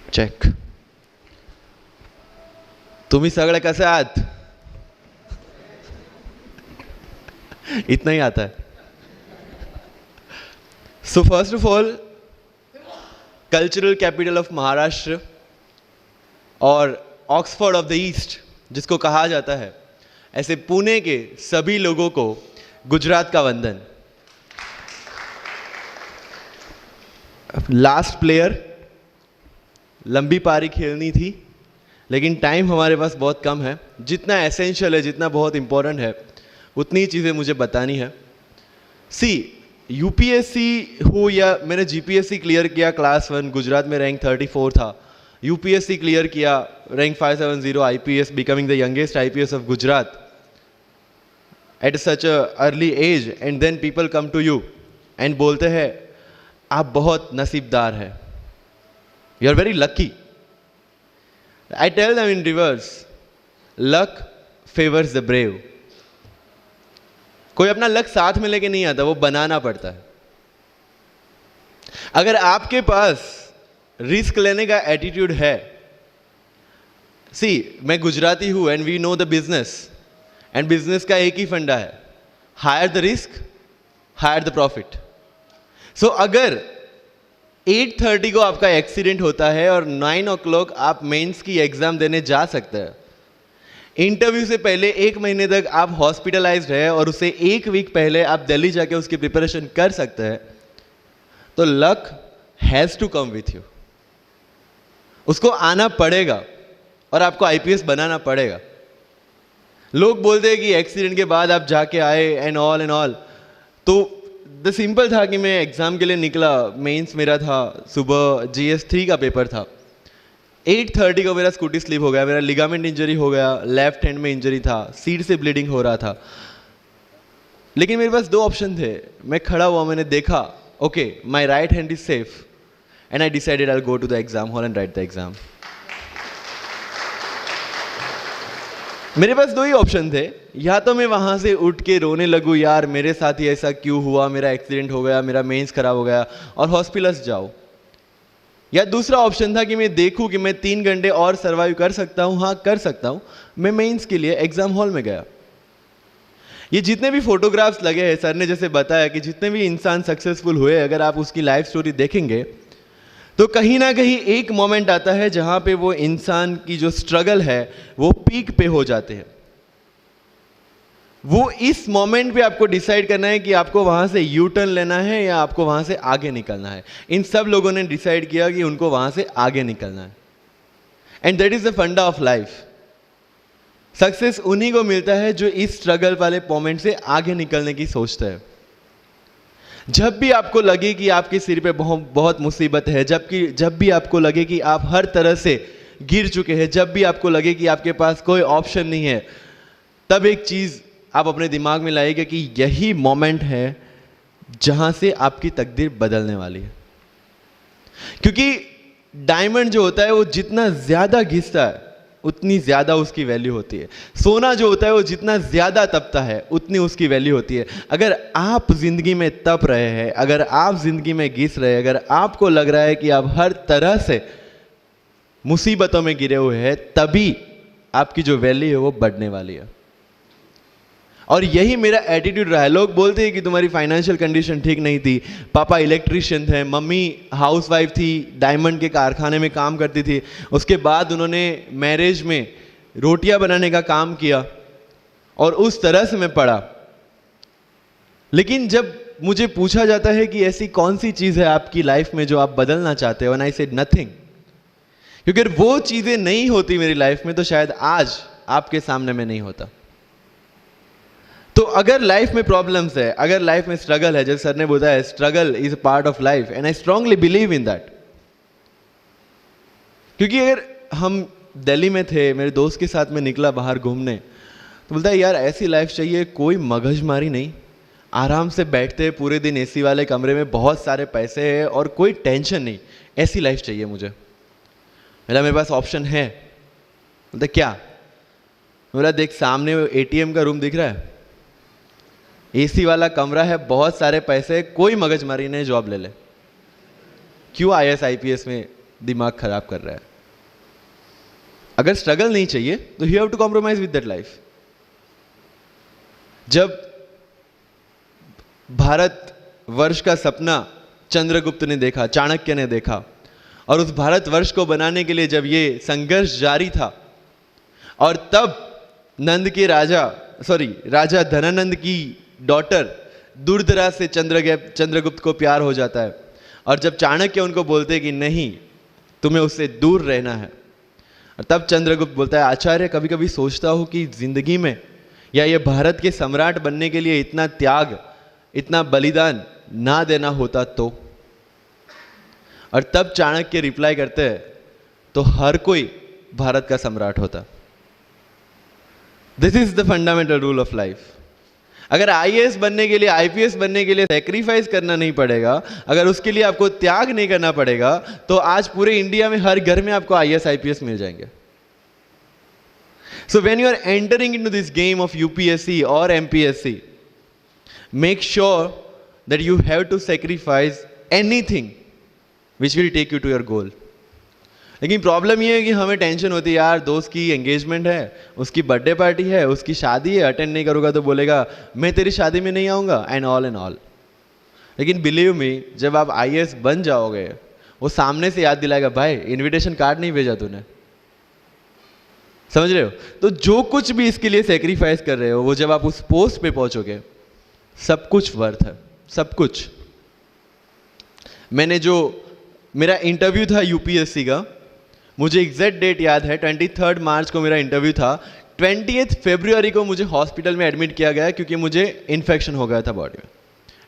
Check. तुम्ही सगळे कसे आहात? इतना ही आता है. So first of all, cultural capital of Maharashtra और ऑक्सफोर्ड ऑफ द ईस्ट जिसको कहा जाता है, ऐसे पुणे के सभी लोगों को गुजरात का वंदन. लास्ट प्लेयर, लंबी पारी खेलनी थी लेकिन टाइम हमारे पास बहुत कम है. जितना एसेंशियल है, जितना बहुत इंपॉर्टेंट है, उतनी ही चीज़ें मुझे बतानी है. सी, यूपीएससी हो या मैंने जीपीएससी क्लियर किया क्लास 1, गुजरात में रैंक 34 था. यूपीएससी क्लियर किया, rank 570, IPS, becoming the youngest IPS of Gujarat at such a early age, and then people come to you and बोलते हैं आप बहुत नसीबदार है, you are very lucky. I tell them in reverse, luck favors the brave. कोई अपना luck साथ में लेके नहीं आता, वो बनाना पड़ता है. अगर आपके पास रिस्क लेने का एटीट्यूड है, सी, मैं गुजराती हूं and we know the business, and business का एक ही फंडा है, higher the risk, higher the profit. So अगर 8:30 को आपका एक्सीडेंट होता है और 9 o'clock आप मेंस की एग्जाम देने जा सकते हैं, इंटरव्यू से पहले 1 महीने तक आप हॉस्पिटलाइज्ड है और उससे 1 वीक पहले आप दिल्ली जाके उसकी प्रिपरेशन कर सकते हैं, तो luck has to come with you. उसको आना पड़ेगा और आपको आईपीएस बनाना पड़ेगा. लोग बोलते हैं कि एक्सीडेंट के बाद आप जाके आए एंड ऑल, तो द सिंपल था कि मैं एग्ज़ाम के लिए निकला, मेंस मेरा था, सुबह GS3 का पेपर था. 8:30 को मेरा स्कूटी स्लिप हो गया, मेरा लिगामेंट इंजरी हो गया, लेफ्ट हैंड में इंजरी था, सीट से ब्लीडिंग हो रहा था. लेकिन मेरे पास 2 ऑप्शन थे. मैं खड़ा हुआ, मैंने देखा, okay, my right hand is safe, and I decided I will go to the exam hall and write the exam. मेरे पास 2 ही ऑप्शन थे. या तो मैं वहाँ से उठ के रोने लगूँ, यार मेरे साथ ही ऐसा क्यों हुआ, मेरा एक्सीडेंट हो गया, मेरा मेंस खराब हो गया, और हॉस्पिटल जाओ. या दूसरा ऑप्शन था कि मैं देखूँ कि मैं 3 घंटे और सर्वाइव कर सकता हूँ. हाँ, कर सकता हूँ. मैं मेंस के लिए एग्जाम हॉल में गया. ये जितने भी फोटोग्राफ्स लगे हैं, सर ने जैसे बताया कि जितने भी इंसान सक्सेसफुल हुए, अगर आप उसकी लाइफ स्टोरी देखेंगे तो कहीं ना कहीं एक मोमेंट आता है जहाँ पे वो इंसान की जो स्ट्रगल है वो पीक पे हो जाते हैं. वो इस मोमेंट पे आपको डिसाइड करना है कि आपको वहां से यू टर्न लेना है या आपको वहां से आगे निकलना है. इन सब लोगों ने डिसाइड किया कि उनको वहां से आगे निकलना है. एंड दैट इज द फंडा ऑफ लाइफ. सक्सेस उन्हीं को मिलता है जो इस स्ट्रगल वाले मोमेंट से आगे निकलने की सोचता है. जब भी आपको लगे कि आपके सिर पे बहुत मुसीबत है, जब भी आपको लगे कि आप हर तरह से गिर चुके हैं, जब भी आपको लगे कि आपके पास कोई ऑप्शन नहीं है, तब एक चीज आप अपने दिमाग में लाइएगा कि यही मोमेंट है जहां से आपकी तकदीर बदलने वाली है. क्योंकि डायमंड जो होता है वो जितना ज्यादा घिसता है उतनी ज्यादा उसकी वैल्यू होती है. सोना जो होता है वो जितना ज्यादा तपता है उतनी उसकी वैल्यू होती है. अगर आप जिंदगी में तप रहे हैं, अगर आप जिंदगी में घिस रहे हैं, अगर आपको लग रहा है कि आप हर तरह से मुसीबतों में गिरे हुए हैं, तभी आपकी जो वैल्यू है वो बढ़ने वाली है. और यही मेरा एटीट्यूड रहा है. लोग बोलते हैं कि तुम्हारी फाइनेंशियल कंडीशन ठीक नहीं थी, पापा इलेक्ट्रिशियन थे, मम्मी हाउसवाइफ थी, डायमंड के कारखाने में काम करती थी, उसके बाद उन्होंने मैरिज में रोटियां बनाने का काम किया और उस तरह से मैं पढ़ा. लेकिन जब मुझे पूछा जाता है कि ऐसी कौन सी चीज़ है आपकी लाइफ में जो आप बदलना चाहते हो, एंड आई सेड नथिंग. क्योंकि अगर वो चीज़ें नहीं होती मेरी लाइफ में तो शायद आज आपके सामने मैं नहीं होता. तो अगर लाइफ में प्रॉब्लम्स है, अगर लाइफ में स्ट्रगल है, जैसे सर ने बताया struggle is a part of life, and I strongly believe in that. क्योंकि अगर हम दिल्ली में थे, मेरे दोस्त के साथ में निकला बाहर घूमने, तो बोलता है यार ऐसी लाइफ चाहिए, कोई मगजमारी नहीं, आराम से बैठते हैं पूरे दिन एसी वाले कमरे में, बहुत सारे पैसे हैं और कोई टेंशन नहीं, ऐसी लाइफ चाहिए मुझे. मेरे पास ऑप्शन है. बोलता क्या? बोला देख सामने एटीएम का रूम दिख रहा है, एसी वाला कमरा है, बहुत सारे पैसे, कोई मगजमारी नहीं, जॉब ले ले. क्यों IAS IPS में दिमाग खराब कर रहा है। अगर स्ट्रगल नहीं चाहिए तो you have to compromise with that life. जब भारत वर्ष का सपना चंद्रगुप्त ने देखा, चाणक्य ने देखा, और उस भारतवर्ष को बनाने के लिए जब ये संघर्ष जारी था, और तब नंद के राजा धनानंद की डॉटर दुर्धरा से चंद्रगुप्त को प्यार हो जाता है, और जब चाणक्य उनको बोलते कि नहीं, तुम्हें उससे दूर रहना है, और तब चंद्रगुप्त बोलता है, आचार्य कभी कभी सोचता हूं कि जिंदगी में या ये भारत के सम्राट बनने के लिए इतना त्याग, इतना बलिदान ना देना होता तो। और तब चाणक्य रिप्लाई करते हैं, तो हर कोई भारत का सम्राट होता। This is the fundamental rule of life. अगर आईएएस बनने के लिए, आईपीएस बनने के लिए सैक्रिफाइस करना नहीं पड़ेगा, अगर उसके लिए आपको त्याग नहीं करना पड़ेगा, तो आज पूरे इंडिया में हर घर में आपको आईएएस आईपीएस मिल जाएंगे। So when you are entering into this game of UPSC और MPSC, make sure that you have to sacrifice anything which will take you to your goal. लेकिन प्रॉब्लम ये है कि हमें टेंशन होती है, यार दोस्त की एंगेजमेंट है, उसकी बर्थडे पार्टी है, उसकी शादी है, अटेंड नहीं करूँगा तो बोलेगा मैं तेरी शादी में नहीं आऊँगा, एंड ऑल। लेकिन बिलीव मी, जब आप आईएएस बन जाओगे, वो सामने से याद दिलाएगा, भाई इनविटेशन कार्ड नहीं भेजा तूने। समझ रहे हो? तो जो कुछ भी इसके लिए सेक्रीफाइस कर रहे हो, वो जब आप उस पोस्ट पे पहुंचोगे, सब कुछ वर्थ है, सब कुछ। मेरा इंटरव्यू था यूपीएससी का, मुझे एग्जैक्ट डेट याद है, 23 मार्च को मेरा इंटरव्यू था। 28 फरवरी को मुझे हॉस्पिटल में एडमिट किया गया क्योंकि मुझे इन्फेक्शन हो गया था बॉडी में,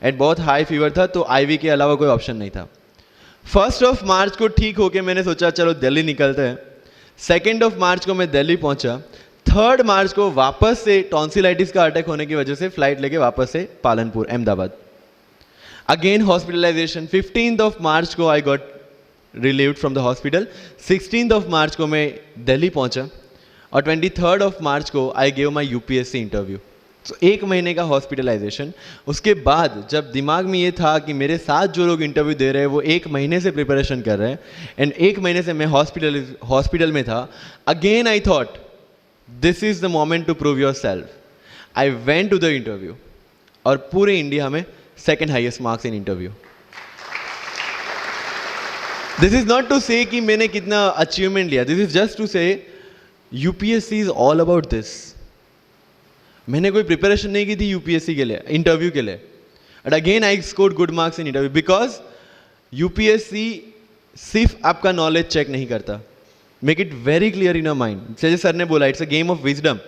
एंड बहुत हाई फीवर था, तो आईवी के अलावा कोई ऑप्शन नहीं था। 1 मार्च को ठीक होके मैंने सोचा चलो दिल्ली निकलते हैं। 2 मार्च को मैं दिल्ली पहुंचा। 3 मार्च को वापस से टॉन्सिलाइटिस का अटैक होने की वजह से फ्लाइट लेके वापस से पालनपुर, अहमदाबाद, अगेन हॉस्पिटलाइजेशन। 15 मार्च को I got relieved from the hospital. 16 मार्च को मैं दिल्ली पहुंचा, और 23 मार्च को I gave my UPSC interview. तो 1 महीने का हॉस्पिटलाइजेशन। उसके बाद जब दिमाग में ये था कि मेरे साथ जो लोग इंटरव्यू दे रहे हैं वो 1 महीने से प्रिपरेशन कर रहे हैं, एंड 1 महीने से मैं हॉस्पिटल में था, again I thought this is the moment to prove yourself. I went to the interview, और पूरे इंडिया में 2nd highest marks in interview. This is not to say कि मैंने कितना अचीवमेंट लिया, this is just to say UPSC is all about this. मैंने कोई preparation नहीं की थी यूपीएससी के लिए, इंटरव्यू के लिए, but again I scored good marks in interview, because UPSC सिर्फ आपका नॉलेज चेक नहीं करता। Make it very clear in your mind, जैसे सर ने बोला, it's a game of wisdom.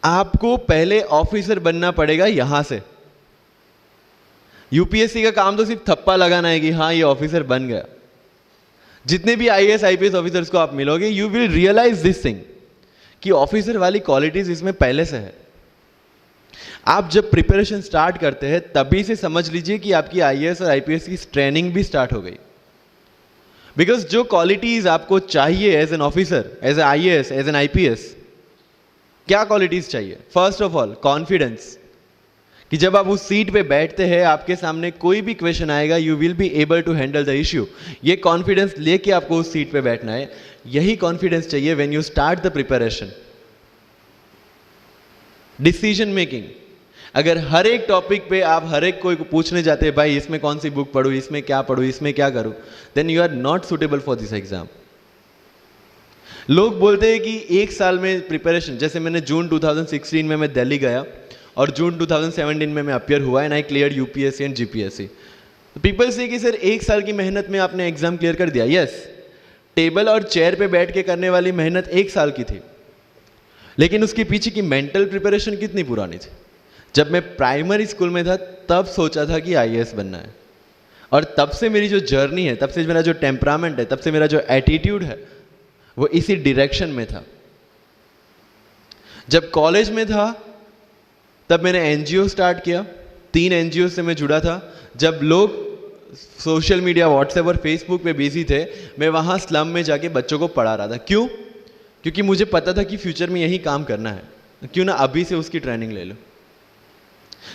आपको पहले ऑफिसर बनना पड़ेगा यहां से। यूपीएससी का काम तो सिर्फ थप्पा लगाना है कि हाँ ये ऑफिसर बन गया। जितने भी आईएएस आईपीएस ऑफिसर्स को आप मिलोगे, you will realise this thing कि ऑफिसर वाली क्वालिटीज इसमें पहले से है। आप जब प्रिपरेशन स्टार्ट करते हैं तभी से समझ लीजिए कि आपकी आईएएस और आईपीएस की ट्रेनिंग भी स्टार्ट हो गई। बिकॉज जो क्वालिटीज आपको चाहिए as an officer, as a IAS, as an IPS, क्या क्वालिटीज चाहिए? फर्स्ट ऑफ ऑल कॉन्फिडेंस, कि जब आप उस सीट पे बैठते हैं, आपके सामने कोई भी क्वेश्चन आएगा, you will be able to handle the issue. ये कॉन्फिडेंस लेके आपको उस सीट पे बैठना है। यही कॉन्फिडेंस चाहिए when you start the preparation. Decision making, अगर हर एक टॉपिक पे आप हर एक कोई को पूछने जाते हैं, भाई इसमें कौन सी बुक पढूं, इसमें क्या पढूं, इसमें क्या करूं, then you are not suitable for this exam. लोग बोलते हैं कि 1 साल में प्रिपरेशन, जैसे मैंने जून 2016 में मैं दिल्ली गया, और जून 2017 में मैं अपियर हुआ, and I clear UPSC and GPSC. People से कि सर 1 साल की मेहनत में आपने एग्जाम क्लियर कर दिया। यस, टेबल और चेयर पे बैठ के करने वाली मेहनत 1 साल की थी, लेकिन उसके पीछे की मेंटल प्रिपरेशन कितनी पुरानी थी। जब मैं प्राइमरी स्कूल में था तब सोचा था कि आईएएस बनना है, और तब से मेरी जो जर्नी है, तब से मेरा जो टेम्परामेंट है, तब से मेरा जो एटीट्यूड है, वो इसी डायरेक्शन में था। जब कॉलेज में था तब मैंने एनजीओ स्टार्ट किया। 3 एनजीओ से मैं जुड़ा था। जब लोग सोशल मीडिया, व्हाट्सएप और फेसबुक पे बिजी थे, मैं वहाँ स्लम में जाके बच्चों को पढ़ा रहा था। क्यों? क्योंकि मुझे पता था कि फ्यूचर में यही काम करना है, क्यों ना अभी से उसकी ट्रेनिंग ले लो।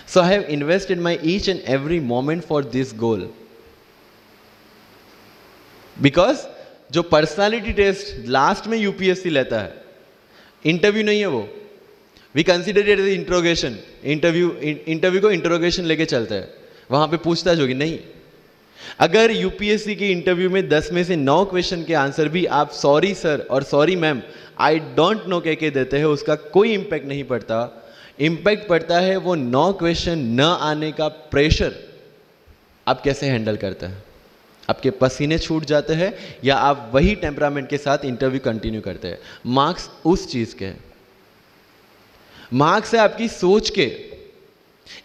So I have invested my each and every moment for this goal. Because जो पर्सनालिटी टेस्ट लास्ट में यूपीएससी लेता है, इंटरव्यू नहीं है वो, we consider it as interrogation. Interview को इंट्रोगेशन लेके चलते हैं, वहां पे पूछताछ होगी नहीं। अगर यूपीएससी के इंटरव्यू में 10 में से 9 क्वेश्चन के आंसर भी आप सॉरी सर और sorry ma'am I don't know कह के देते हैं, उसका कोई इंपैक्ट नहीं पड़ता। इंपैक्ट पड़ता है वो 9 क्वेश्चन न आने का प्रेशर आप कैसे हैंडल करते हैं। आपके पसीने छूट जाते हैं या आप वही टेम्परामेंट के साथ इंटरव्यू कंटिन्यू करते हैं। मार्क्स उस चीज के, मार्क्स है आपकी सोच के।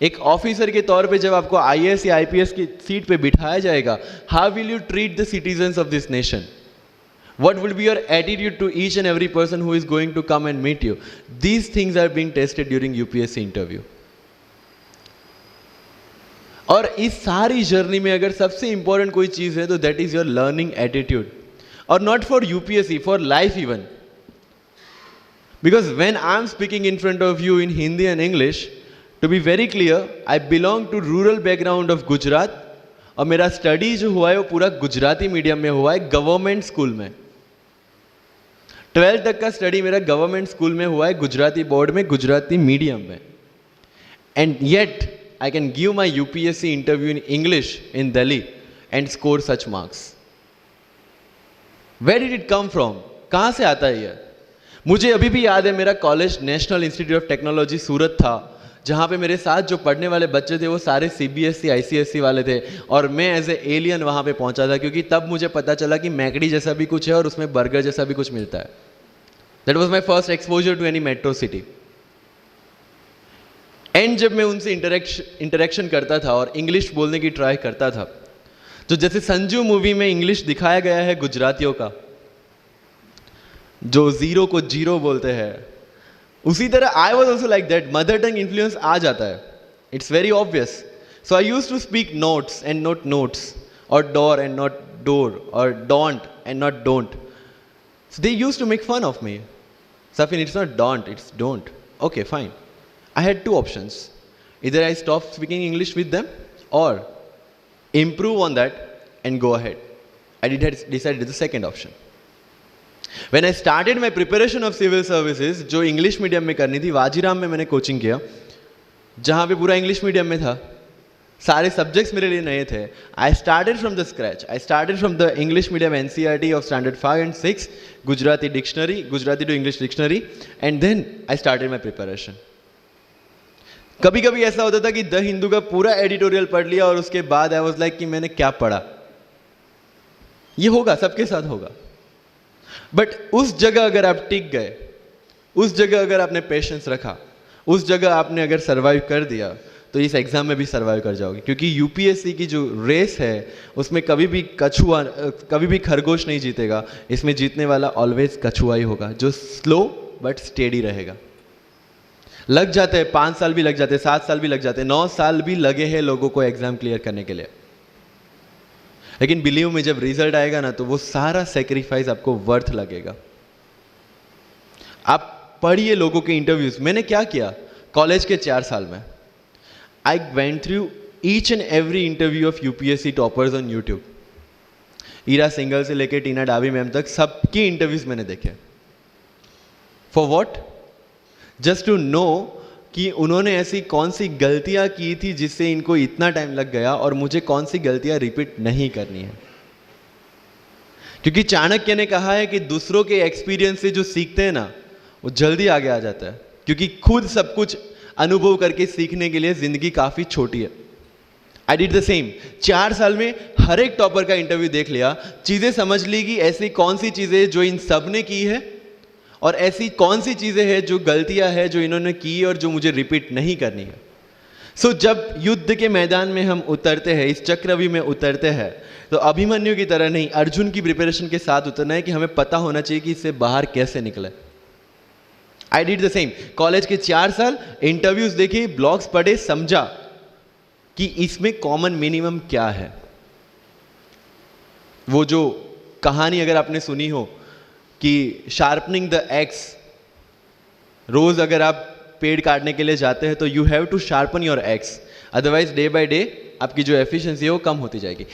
एक ऑफिसर के तौर पे जब आपको आईएएस या आईपीएस की सीट पे बिठाया जाएगा, how will you treat the citizens of this nation? What will be your attitude to each and every person who is going to come and meet you? These things are being tested during UPSC interview. और इस सारी journey में अगर सबसे important कोई चीज है तो that is your learning attitude, और not for UPSC, for life even. Because when I am speaking in front of you in Hindi and English, to be very clear, I belong to rural background of Gujarat, और मेरा study जो हुआ है वो पूरा Gujarati medium में हुआ है, गवर्नमेंट स्कूल में। 12th तक का स्टडी मेरा गवर्नमेंट स्कूल में हुआ है, गुजराती बोर्ड में, गुजराती मीडियम में। And yet I can give my UPSC interview in English in Delhi and score such marks. Where did it come from? कहां से आता है ये? मुझे अभी भी याद है, मेरा college national institute of technology Surat था, जहाँ पे मेरे साथ जो पढ़ने वाले बच्चे थे वो सारे सीबीएसई आईसीएसई वाले थे, और मैं एज ए एलियन वहाँ पे पहुँचा था, क्योंकि तब मुझे पता चला कि मैकडी जैसा भी कुछ है और उसमें बर्गर जैसा भी कुछ मिलता है। That was my first exposure to any metro city. And जब मैं उनसे इंटरेक्शन करता था और इंग्लिश बोलने की ट्राई करता था, तो जैसे संजू मूवी में इंग्लिश दिखाया गया है गुजरातियों का, जो जीरो को जीरो बोलते हैं, उसी तरह I was also like that. Mother tongue influence आ जाता है, it's very obvious. So I use to speak notes and not notes, और डोर एंड नॉट डोर, और don't and not don't. So they use to make fun of me. Safin, it's not don't, it's don't. Okay, fine. I had 2 options. Either I stop speaking English with them or improve on that and go ahead. I decided the second option. When I started my preparation of civil services, जो English medium में करनी थी, वाजीराम में मैंने coaching किया, जहाँ पे पूरा इंग्लिश मीडियम में था, सारे सब्जेक्ट्स मेरे लिए नए थे। I started from the scratch. I started from the English medium NCERT of standard 5 and 6, Gujarati dictionary, Gujarati to English dictionary, and then I started my preparation. कभी कभी ऐसा होता था कि द हिंदू का पूरा एडिटोरियल पढ़ लिया और उसके बाद आई वाज लाइक कि मैंने क्या पढ़ा। ये होगा, सबके साथ होगा। बट उस जगह अगर आप टिक गए, उस जगह अगर आपने पेशेंस रखा, उस जगह आपने अगर सर्वाइव कर दिया, तो इस एग्जाम में भी सर्वाइव कर जाओगे। क्योंकि यूपीएससी की जो रेस है उसमें कभी भी कछुआ, कभी भी खरगोश नहीं जीतेगा। इसमें जीतने वाला ऑलवेज कछुआ ही होगा, जो स्लो बट स्टेडी रहेगा। लग जाते हैं 5 साल भी लग जाते हैं, 7 साल भी लग जाते हैं, 9 साल भी लगे हैं लोगों को एग्जाम क्लियर करने के लिए। लेकिन बिलीव में जब रिजल्ट आएगा ना, तो वो सारा सेक्रीफाइस आपको वर्थ लगेगा। आप पढ़िए लोगों के इंटरव्यूज। मैंने क्या किया कॉलेज के 4 साल में, I went through each and every interview of UPSC toppers on YouTube. Ira Singhal से लेके टीना डाबी मैम तक सबकी इंटरव्यूज मैंने देखे। For what? Just to know कि उन्होंने ऐसी कौन सी गलतियां की थी जिससे इनको इतना टाइम लग गया, और मुझे कौन सी गलतियां रिपीट नहीं करनी है। क्योंकि चाणक्य ने कहा है कि दूसरों के एक्सपीरियंस से जो सीखते हैं ना, वो जल्दी आगे आ जाता है, क्योंकि खुद सब कुछ अनुभव करके सीखने के लिए जिंदगी काफी छोटी है। I did the same. 4 साल में हर एक टॉपर का इंटरव्यू देख लिया, चीजें समझ ली कि ऐसी कौन सी चीजें जो इन सब ने की है, और ऐसी कौन सी चीजें हैं जो गलतियां हैं जो इन्होंने की और जो मुझे रिपीट नहीं करनी है। सो जब युद्ध के मैदान में हम उतरते हैं, इस चक्रव्यूह में उतरते हैं, तो अभिमन्यु की तरह नहीं, अर्जुन की प्रिपरेशन के साथ उतरना है कि हमें पता होना चाहिए कि इससे बाहर कैसे निकले। I did the same. College के 4 साल इंटरव्यूज देखे, ब्लॉग्स पढ़े, समझा कि इसमें कॉमन मिनिमम क्या है। वो जो कहानी अगर आपने सुनी हो कि शार्पनिंग द एक्स, रोज अगर आप पेड़ काटने के लिए जाते हैं तो you have to sharpen your axe, otherwise day by day आपकी जो एफिशिएंसी है वो कम होती जाएगी।